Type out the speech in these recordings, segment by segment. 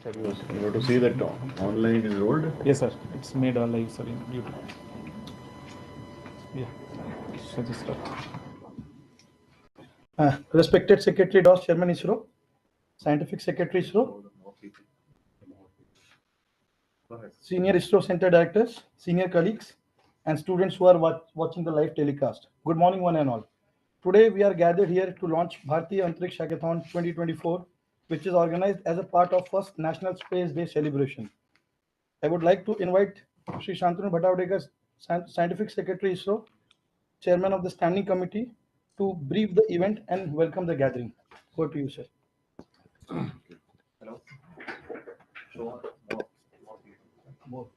You want to see that online enrolled? Yes, sir. It's made live, sir, in YouTube. Yeah. Register. Respected Secretary DOS, Chairman ISRO, Scientific Secretary ISRO, Senior ISRO Center Directors, Senior colleagues, and students who are watching the live telecast. Good morning, one and all. Today, we are gathered here to launch Bharatiya Antariksh Hackathon-2024, which is organized as a part of first National Space Day celebration. I would like to invite Sri Shantanu Bhattavadekar, Scientific Secretary ISRO, Chairman of the Standing Committee, to brief the event and welcome the gathering. Over to you, sir. Hello. More.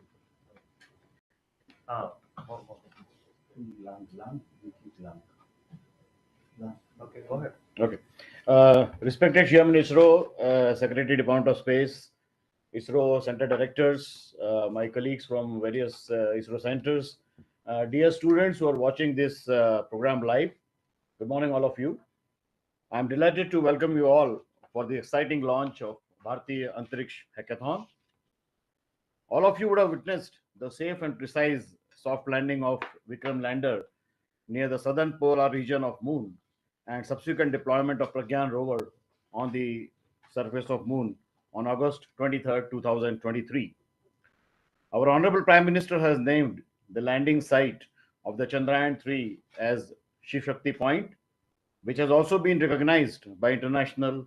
Okay, go ahead. Okay. Respected Chairman ISRO, Secretary Department of Space, ISRO Center Directors, my colleagues from various ISRO centers, dear students who are watching this program live, good morning, all of you. I'm delighted to welcome you all for the exciting launch of Bharatiya Antariksh Hackathon. All of you would have witnessed the safe and precise soft landing of Vikram lander near the southern polar region of Moon and subsequent deployment of Pragyan rover on the surface of Moon on August 23rd, 2023. Our Honorable Prime Minister has named the landing site of the Chandrayaan-3 as Shiv Shakti Point, which has also been recognized by International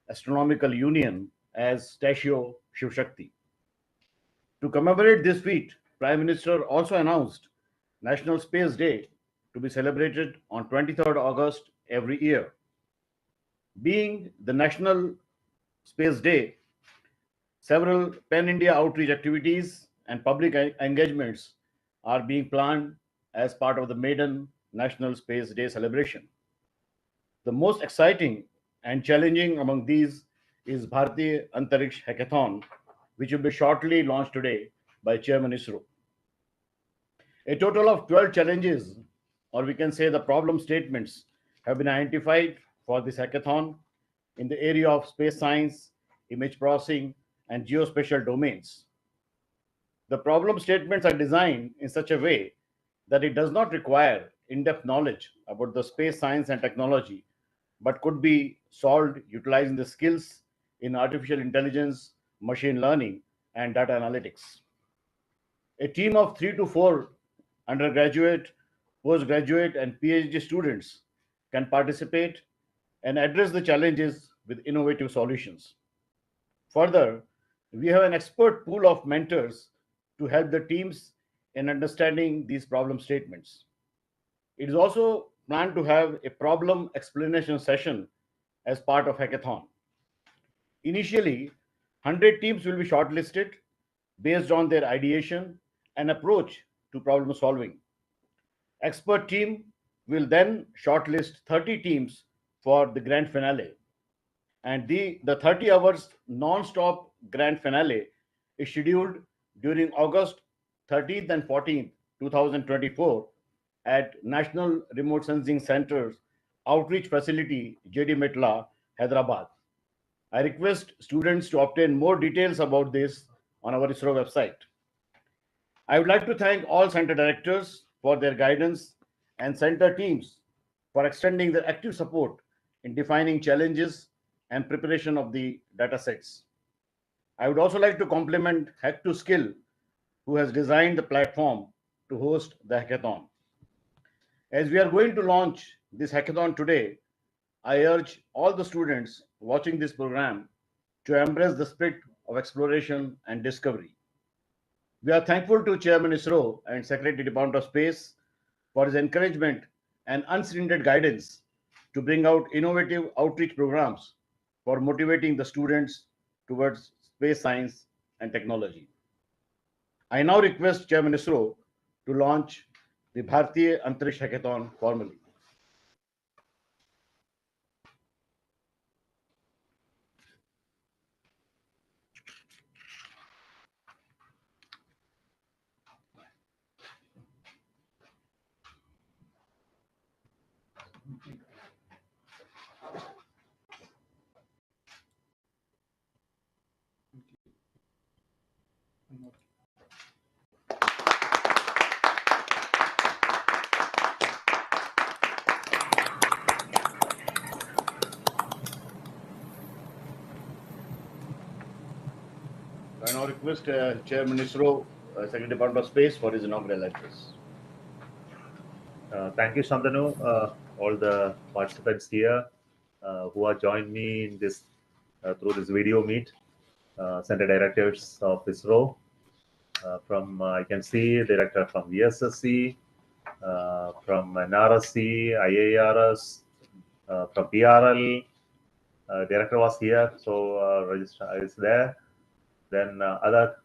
Astronomical Union as Statue Shiv Shakti. To commemorate this feat, Prime Minister also announced National Space Day to be celebrated on 23rd August every year. Being the National Space Day, several Pan-India outreach activities and public engagements are being planned as part of the maiden National Space Day celebration. The most exciting and challenging among these is Bharatiya Antariksh Hackathon, which will be shortly launched today by Chairman ISRO. A total of 12 challenges, or we can say the problem statements, have been identified for this hackathon in the area of space science, image processing, and geospatial domains. The problem statements are designed in such a way that it does not require in-depth knowledge about the space science and technology, but could be solved utilizing the skills in artificial intelligence, machine learning, and data analytics. A team of 3 to 4 undergraduate, postgraduate, and PhD students can participate and address the challenges with innovative solutions. Further, we have an expert pool of mentors to help the teams in understanding these problem statements. It is also planned to have a problem explanation session as part of hackathon. Initially, 100 teams will be shortlisted based on their ideation and approach to problem solving. Expert team will then shortlist 30 teams for the grand finale. And the 30 hours non-stop grand finale is scheduled during August 13th and 14th, 2024 at National Remote Sensing Center's Outreach Facility, JD Metla, Hyderabad. I request students to obtain more details about this on our ISRO website. I would like to thank all center directors for their guidance and center teams for extending their active support in defining challenges and preparation of the data sets. I would also like to compliment Hack2Skill, who has designed the platform to host the hackathon. As we are going to launch this hackathon today, I urge all the students watching this program to embrace the spirit of exploration and discovery. We are thankful to Chairman ISRO and Secretary Department of Space for his encouragement and unhindered guidance to bring out innovative outreach programs for motivating the students towards space science and technology. I now request Chairman ISRO to launch the Bharatiya Antariksh Hackathon formally. I now request Chairman ISRO, Secretary Department of Space, for his inaugural address. Thank you, Shantanu. All the participants here who have joined me in this through this video meet, center directors of ISRO. From I can see director from VSSC, from NRSC, IARS, from PRL. Director was here, so registrar is there. Then other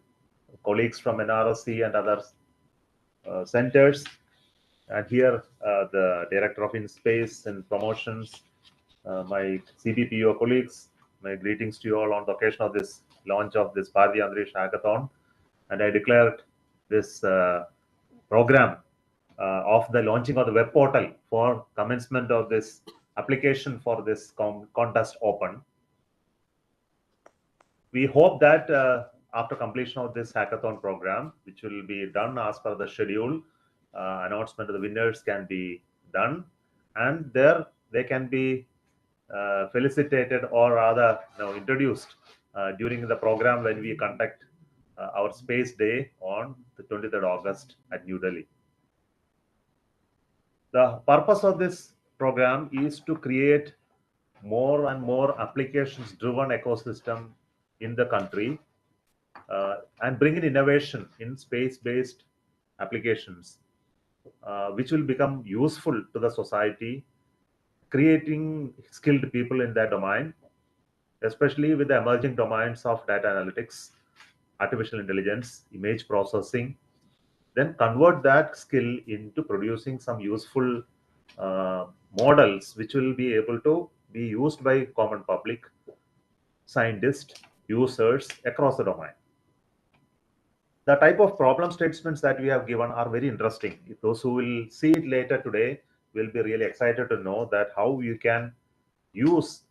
colleagues from NRSC and other centers. And here, the Director of InSpace and Promotions, my CBPO colleagues, my greetings to you all on the occasion of this launch of this Bharatiya Antariksh Hackathon. And I declared this program of the launching of the web portal for commencement of this application for this contest open. We hope that after completion of this hackathon program, which will be done as per the schedule, announcement of the winners can be done, and there they can be felicitated or rather introduced during the program when we conduct our Space Day on the 23rd August at New Delhi. The purpose of this program is to create more and more applications-driven ecosystem in the country and bring in innovation in space-based applications, which will become useful to the society, creating skilled people in that domain, especially with the emerging domains of data analytics, artificial intelligence, image processing, then convert that skill into producing some useful models which will be able to be used by common public, scientists, users across the domain. The type of problem statements that we have given are very interesting. Those who will see it later today will be really excited to know that how you can use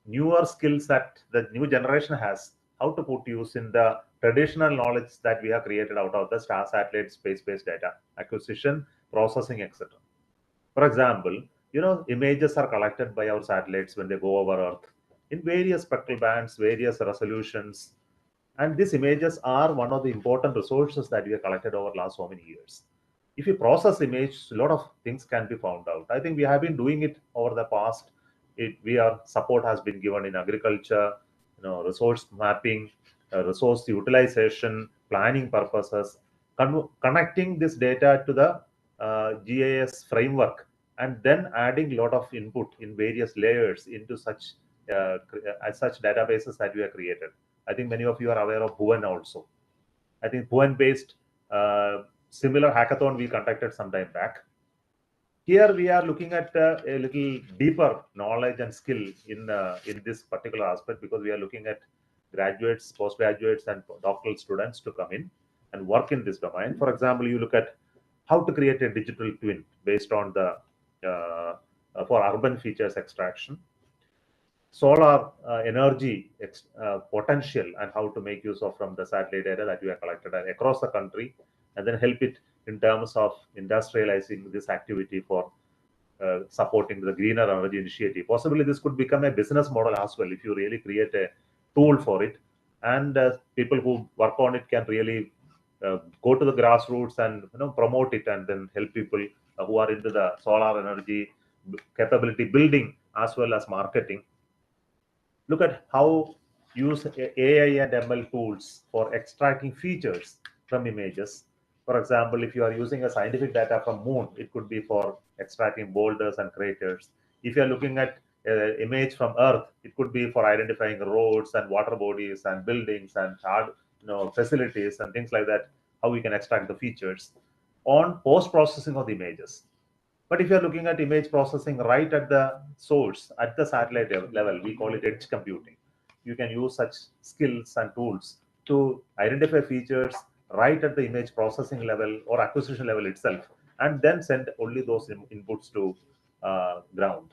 newer skills that the new generation has, how to put use in the traditional knowledge that we have created out of the star satellite space-based data acquisition, processing, etc. For example, images are collected by our satellites when they go over Earth in various spectral bands, various resolutions. And these images are one of the important resources that we have collected over the last so many years. If you process image, a lot of things can be found out. I think we have been doing it over the past. Support has been given in agriculture, resource mapping, resource utilization, planning purposes, connecting this data to the GIS framework, and then adding a lot of input in various layers into such databases that we have created. I think many of you are aware of Bhuvan also. I think Bhuvan-based similar hackathon we conducted some time back. Here we are looking at a little deeper knowledge and skill in this particular aspect, because we are looking at graduates, postgraduates, and doctoral students to come in and work in this domain. For example, you look at how to create a digital twin based on the for urban features extraction, solar energy potential, and how to make use of from the satellite data that we have collected across the country, and then help it in terms of industrializing this activity for supporting the greener energy initiative. Possibly this could become a business model as well if you really create a tool for it, and people who work on it can really go to the grassroots and promote it, and then help people who are into the solar energy capability building as well as marketing. Look at how use AI and ML tools for extracting features from images. For example, if you are using a scientific data from moon, it could be for extracting boulders and craters. If you are looking at image from Earth. It could be for identifying roads and water bodies and buildings and facilities and things like that, how we can extract the features on post-processing of the images. But if you're looking at image processing right at the source, at the satellite level, we call it edge computing. You can use such skills and tools to identify features right at the image processing level or acquisition level itself, and then send only those inputs to ground.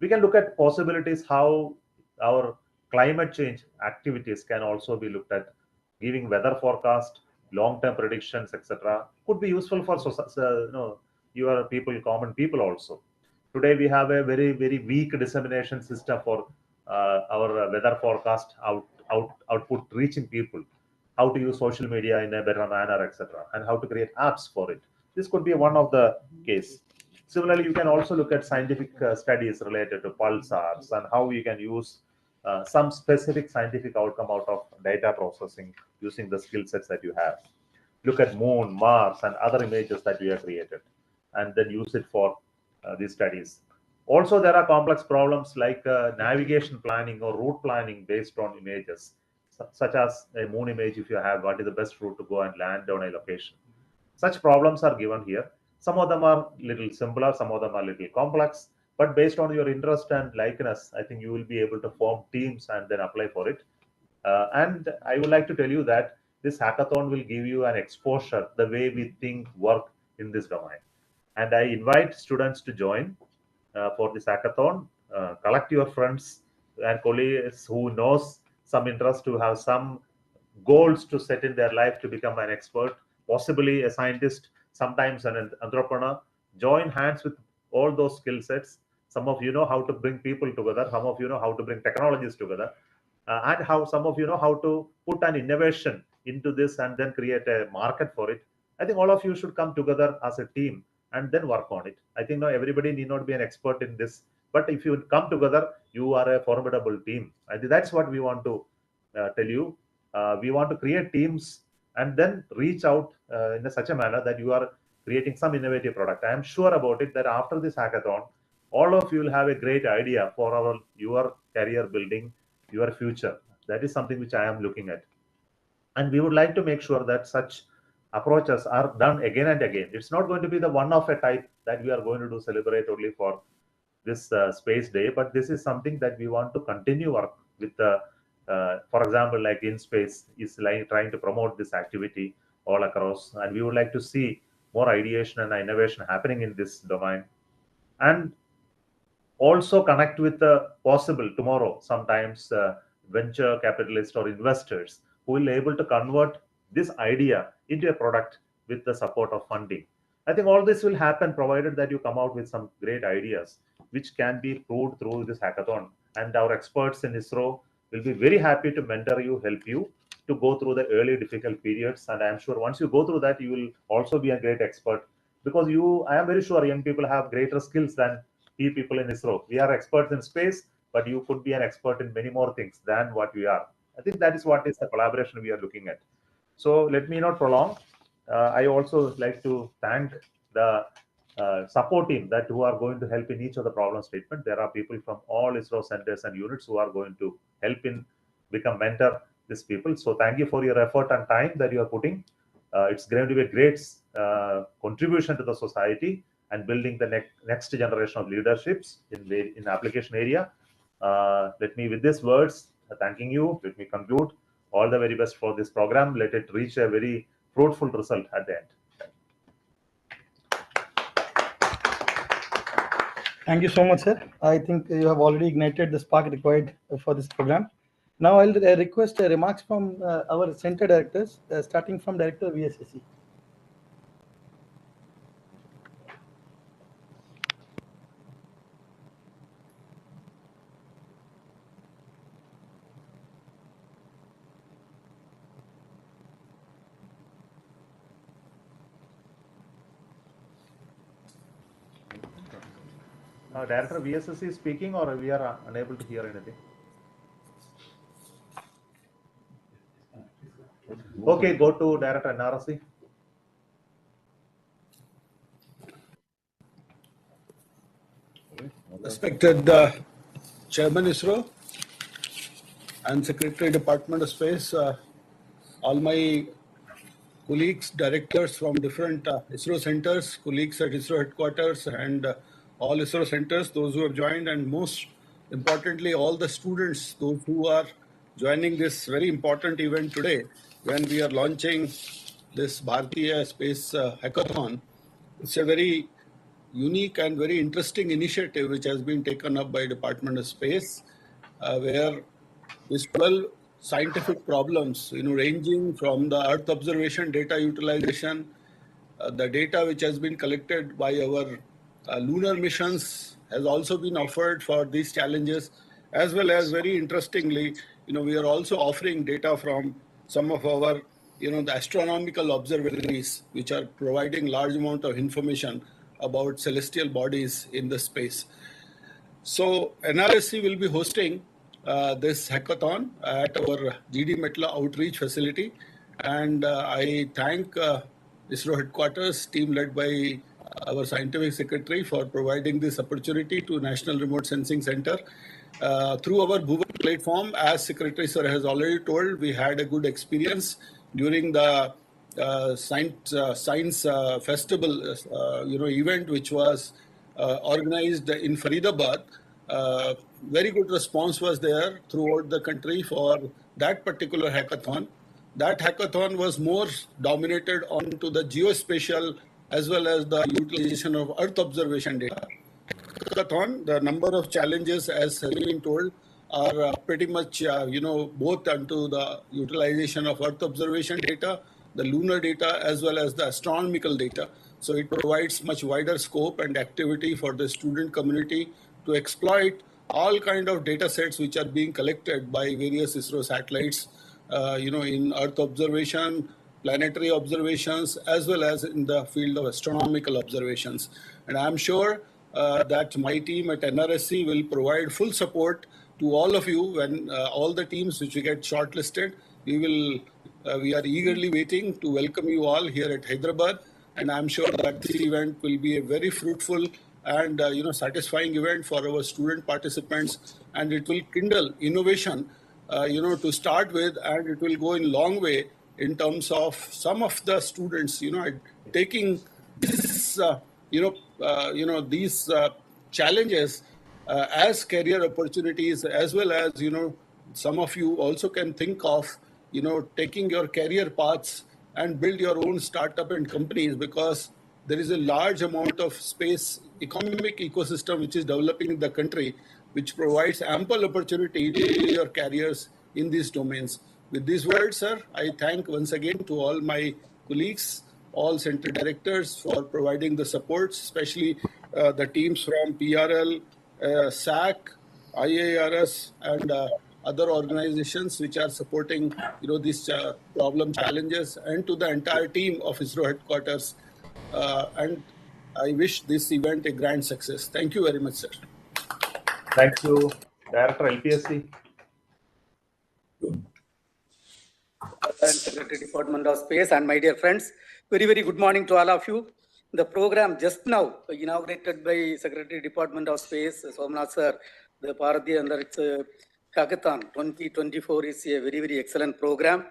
We can look at possibilities how our climate change activities can also be looked at. Giving weather forecast, long-term predictions, etc., could be useful for your people, common people also. Today we have a very, very weak dissemination system for our weather forecast output reaching people. How to use social media in a better manner, etc., and how to create apps for it. This could be one of the case. Similarly, you can also look at scientific studies related to pulsars and how you can use some specific scientific outcome out of data processing using the skill sets that you have. Look at Moon, Mars, and other images that we have created, and then use it for these studies. Also, there are complex problems like navigation planning or route planning based on images, such as a moon image. If you have, what is the best route to go and land on a location? Such problems are given here. Some of them are little simpler, some of them are little complex, but based on your interest and likeness, I think you will be able to form teams and then apply for it. And I would like to tell you that this hackathon will give you an exposure, the way we think, work in this domain. And I invite students to join for this hackathon. Collect your friends and colleagues who knows some interest, to have some goals to set in their life to become an expert, possibly a scientist, sometimes an entrepreneur. Join hands with all those skill sets. Some of you know how to bring people together, some of you know how to bring technologies together, and how some of you know how to put an innovation into this and then create a market for it. I think all of you should come together as a team and then work on it. I think now everybody need not be an expert in this, but if you come together, you are a formidable team. I think that's what we want to tell you. We want to create teams and then reach out in such a manner that you are creating some innovative product. I am sure about it that after this hackathon, all of you will have a great idea for your career building, your future. That is something which I am looking at. And we would like to make sure that such approaches are done again and again. It's not going to be the one of a type that we are going to do celebrate only for this space day, but this is something that we want to continue work with. For example, like InSpace is like trying to promote this activity all across, and we would like to see more ideation and innovation happening in this domain. And also connect with the possible tomorrow sometimes venture capitalists or investors who will able to convert this idea into a product with the support of funding. I think all this will happen provided that you come out with some great ideas which can be proved through this hackathon, and our experts in ISRO will be very happy to mentor you, help you to go through the early difficult periods. And I am sure once you go through that, you will also be a great expert, because I am very sure young people have greater skills than people in ISRO. We are experts in space, but you could be an expert in many more things than what we are. I think that is what is the collaboration we are looking at. So let me not prolong. I also like to thank the support team that who are going to help in each of the problem statement. There are people from all ISRO centers and units who are going to help in become mentor these people. So thank you for your effort and time that you are putting. It's going to be a great contribution to the society and building the next generation of leaderships in application area. Let me, with these words, thanking you, let me conclude. All the very best for this program. Let it reach a very fruitful result at the end. Thank you so much, sir. I think you have already ignited the spark required for this program. Now I'll request remarks from our center directors, starting from Director VSSC. Director VSSC is speaking, or we are unable to hear anything? Okay, go to Director NRSC. Respected Chairman ISRO and Secretary Department of Space, all my colleagues, directors from different ISRO centers, colleagues at ISRO headquarters and all ISRO centers, those who have joined, and most importantly, all the students, those who are joining this very important event today when we are launching this Bharatiya Space Hackathon. It's a very unique and very interesting initiative which has been taken up by Department of Space, where these 12 scientific problems, ranging from the Earth observation data utilization, the data which has been collected by our lunar missions has also been offered for these challenges, as well as very interestingly, we are also offering data from some of our, the astronomical observatories, which are providing large amount of information about celestial bodies in the space. So NRSC will be hosting this hackathon at our GD Metla outreach facility. And I thank ISRO headquarters team led by our scientific secretary for providing this opportunity to National Remote Sensing Center. Through our Bhuvan platform, as Secretary Sir has already told, we had a good experience during the science festival, event which was organized in Faridabad. Very good response was there throughout the country for that particular hackathon. That hackathon was more dominated onto the geospatial as well as the utilization of Earth observation data. Hackathon, the number of challenges, as has been told, are pretty much, both onto the utilization of Earth observation data, the lunar data, as well as the astronomical data. So it provides much wider scope and activity for the student community to exploit all kind of data sets which are being collected by various ISRO satellites, in Earth observation, planetary observations, as well as in the field of astronomical observations. And I'm sure that my team at NRSC will provide full support to all of you when all the teams which we get shortlisted. We are eagerly waiting to welcome you all here at Hyderabad, and I'm sure that this event will be a very fruitful and satisfying event for our student participants, and it will kindle innovation, to start with, and it will go in long way in terms of some of the students, taking this, these challenges as career opportunities, as well as, some of you also can think of, taking your career paths and build your own startup and companies, because there is a large amount of space economic ecosystem which is developing in the country, which provides ample opportunity to your careers in these domains. With these words, sir, I thank once again to all my colleagues, all center directors for providing the support, especially the teams from PRL, SAC, IARS, and other organizations which are supporting, these problem challenges, and to the entire team of ISRO headquarters. And I wish this event a grand success. Thank you very much, sir. Thank you, Director LPSC. And Secretary Department of Space, and my dear friends, very, very good morning to all of you. The program just now inaugurated by Secretary Department of Space, Somnath sir, the Bharatiya Antariksh Hackathon-2024 is a very, very excellent program.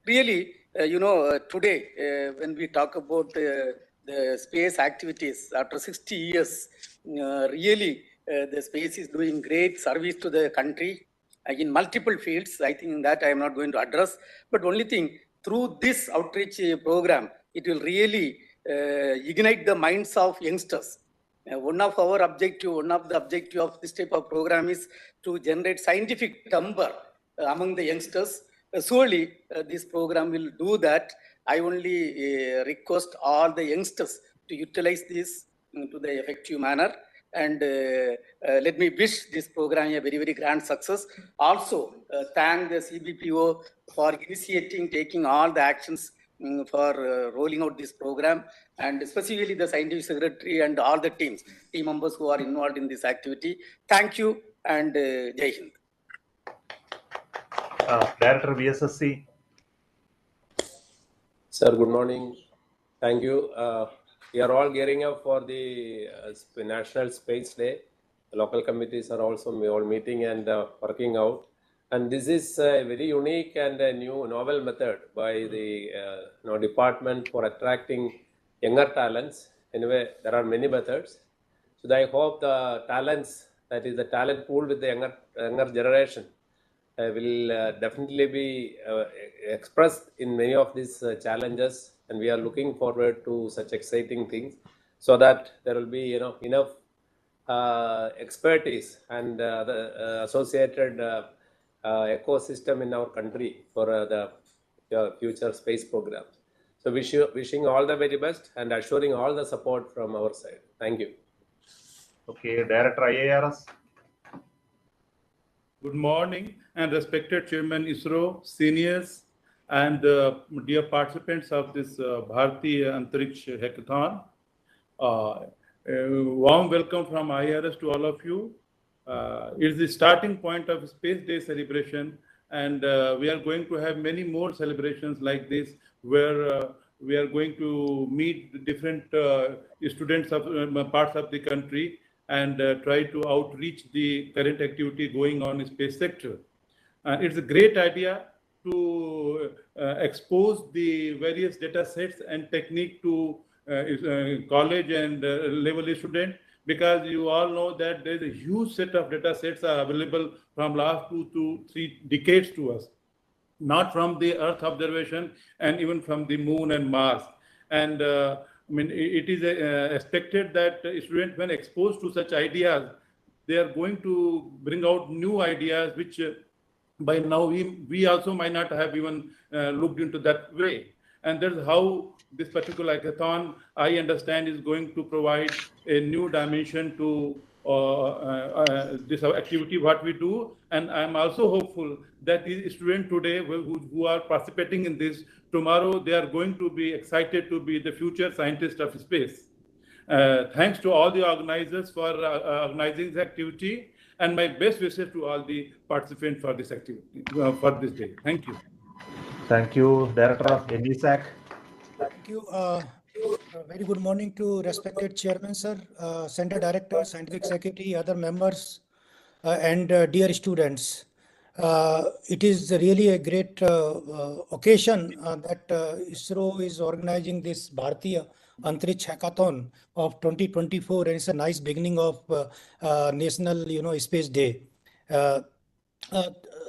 Really, today, when we talk about the space activities, after 60 years, really, the space is doing great service to the country in multiple fields. I think that I am not going to address, but only thing, through this outreach program, it will really ignite the minds of youngsters. One of the objective of this type of program is to generate scientific temper among the youngsters. Surely this program will do that. I only request all the youngsters to utilize this to the effective manner. And let me wish this program a very, very grand success. Also, thank the CBPO for initiating, taking all the actions for rolling out this program, and especially the scientific secretary and all the team members who are involved in this activity. Thank you, and Jai Hind. Director VSSC. Sir, good morning. Thank you. We are all gearing up for the National Space Day. local committees are also all meeting and working out. And this is a very unique and a new novel method by the department for attracting younger talents. Anyway, there are many methods. So I hope the talents, that is the talent pool with the younger generation, will definitely be expressed in many of these challenges, and we are looking forward to such exciting things, so that there will be enough expertise and the associated ecosystem in our country for the future space programs. So wishing all the very best and assuring all the support from our side. Thank you. Okay, Director IARS. Good morning and respected Chairman ISRO, seniors and dear participants of this Bharatiya Antariksh Hackathon. Warm welcome from IRS to all of you. It's the starting point of Space Day celebration, and we are going to have many more celebrations like this, where we are going to meet different students of parts of the country and try to outreach the current activity going on in the space sector. It's a great idea to expose the various data sets and technique to college and level student, because you all know that there's a huge set of data sets are available from last 2 to 3 decades to us, not from the Earth observation and even from the Moon and Mars. And I mean, it is expected that students, when exposed to such ideas, they are going to bring out new ideas, which by now we also might not have even looked into that way. And that's how this particular hackathon, I understand, is going to provide a new dimension to this activity, what we do. And I'm also hopeful that these students today who are participating in this, tomorrow they are going to be excited to be the future scientists of space. Thanks to all the organizers for organizing this activity, and my best wishes to all the participants for this activity, for this day. Thank you. Thank you, Director of NESAC. Thank you. Very good morning to respected Chairman, sir, Center Director, Scientific Secretary, other members, and dear students. It is really a great occasion that ISRO is organizing this Bharatiya Antariksh Hackathon of 2024, and it's a nice beginning of National, Space Day.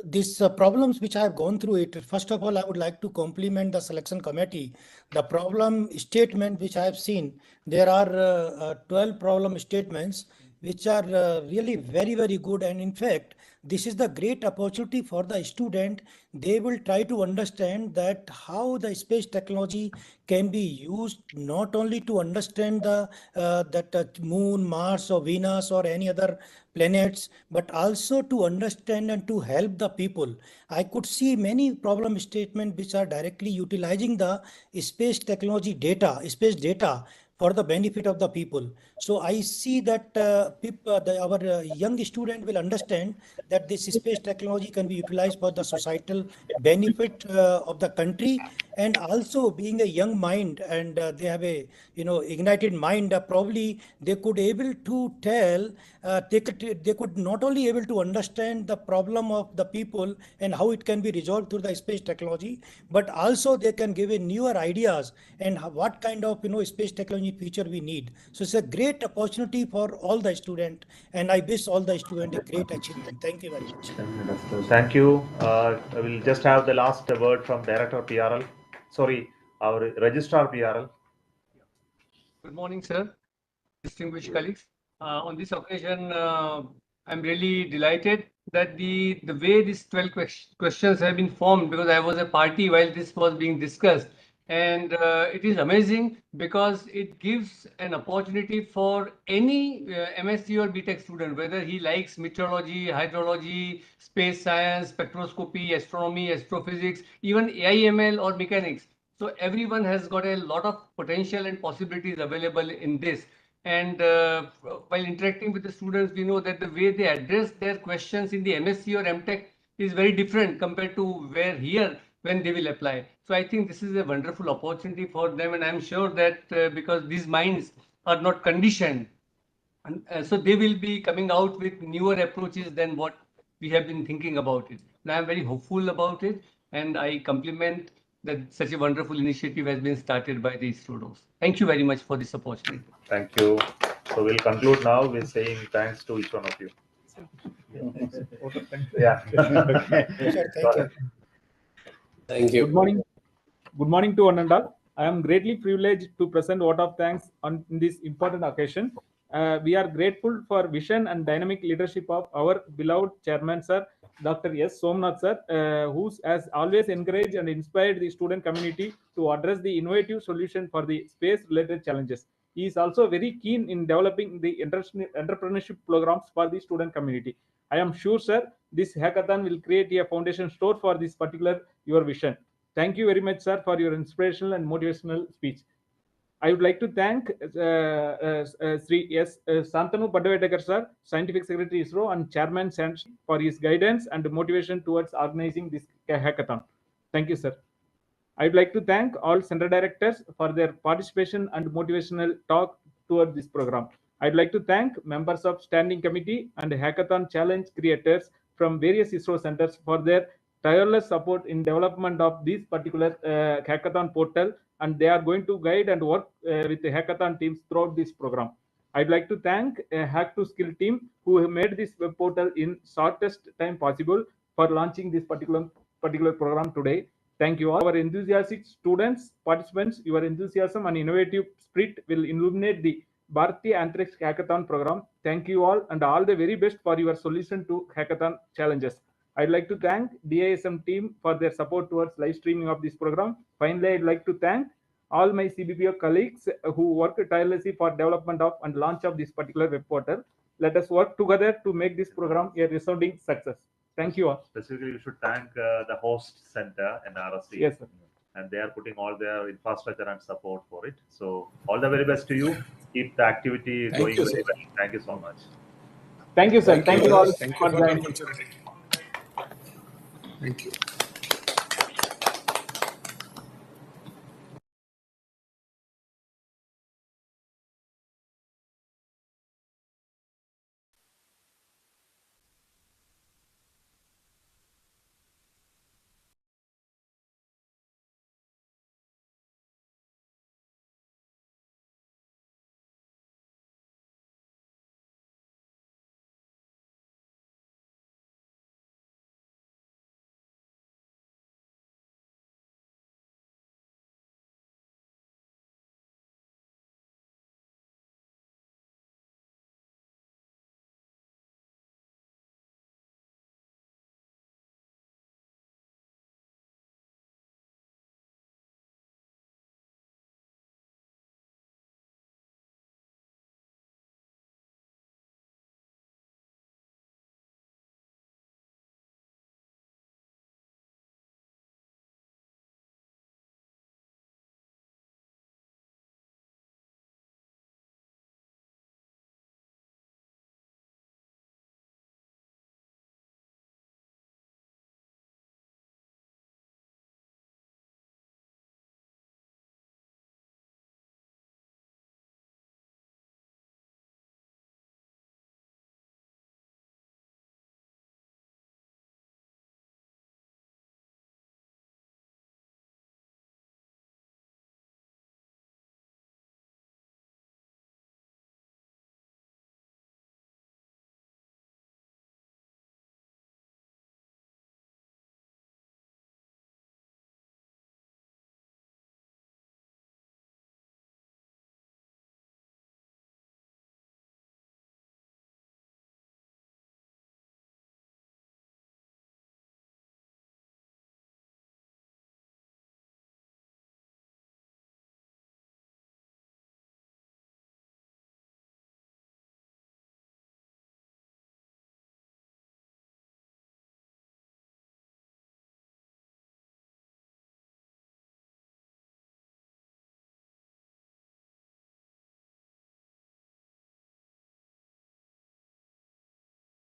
These problems which I have gone through it, first of all, I would like to compliment the selection committee. The problem statement which I have seen, there are 12 problem statements which are really very, very good. And in fact, this is the great opportunity for the student. They will try to understand that how the space technology can be used not only to understand the that Moon, Mars or Venus or any other planets, but also to understand and to help the people. I could see many problem statements which are directly utilizing the space technology data, space data, for the benefit of the people. So I see that our young student will understand that this space technology can be utilized for the societal benefit of the country, and also being a young mind, and they have a ignited mind. Probably they could able to tell. They could not only able to understand the problem of the people and how it can be resolved through the space technology, but also they can give a newer ideas and what kind of space technology future we need. So it's a great opportunity for all the students, and I wish all the students a great achievement. Thank you very much. Thank you. I will just have the last word from Director PRL. Sorry, our Registrar PRL. Good morning, sir. Distinguished colleagues. On this occasion, I'm really delighted that the way these 12 questions have been formed, because I was a party while this was being discussed. And it is amazing because it gives an opportunity for any MSc or BTech student, whether he likes meteorology, hydrology, space science, spectroscopy, astronomy, astrophysics, even AIML or mechanics. So everyone has got a lot of potential and possibilities available in this. And while interacting with the students, we know that the way they address their questions in the MSc or MTech is very different compared to where here when they will apply. So I think this is a wonderful opportunity for them, and I'm sure that because these minds are not conditioned And so they will be coming out with newer approaches than what we have been thinking about it. And I'm very hopeful about it, and I compliment that such a wonderful initiative has been started by the ISRO. Thank you very much for this opportunity. Thank you. So we'll conclude now with saying thanks to each one of you. Yeah. Thank you. Thank you. Good morning. Good morning to one and all. I am greatly privileged to present vote of thanks on this important occasion. We are grateful for vision and dynamic leadership of our beloved chairman, sir, Dr. S. Somnath, sir, who has always encouraged and inspired the student community to address the innovative solution for the space-related challenges. He is also very keen in developing the entrepreneurship programs for the student community. I am sure, sir, this hackathon will create a foundation store for this particular your vision. Thank you very much, sir, for your inspirational and motivational speech. I would like to thank Sri S. Santanu Padavatekar, sir, Scientific Secretary ISRO, and Chairman Sanchi for his guidance and motivation towards organizing this hackathon. Thank you, sir. I'd like to thank all center directors for their participation and motivational talk toward this program. I'd like to thank members of Standing Committee and Hackathon Challenge creators from various ISRO centers for their tireless support in development of this particular hackathon portal, and they are going to guide and work with the hackathon teams throughout this program. I'd like to thank Hack to Skill team who made this web portal in shortest time possible for launching this particular program today. Thank you all. Our enthusiastic students, participants, your enthusiasm and innovative spirit will illuminate the Bharatiya Antariksh Hackathon program. Thank you all the very best for your solution to hackathon challenges. I'd like to thank DISM team for their support towards live streaming of this program. Finally, I'd like to thank all my CBPO colleagues who worked tirelessly for development of and launch of this particular web portal. Let us work together to make this program a resounding success. Thank you all. Specifically, you should thank the host center and RSC. Yes, sir. And they are putting all their infrastructure and support for it. So all the very best to you. Keep the activity going very well. Thank you so much. Thank you, sir. Thank you all. Thank you for the opportunity. Thank you.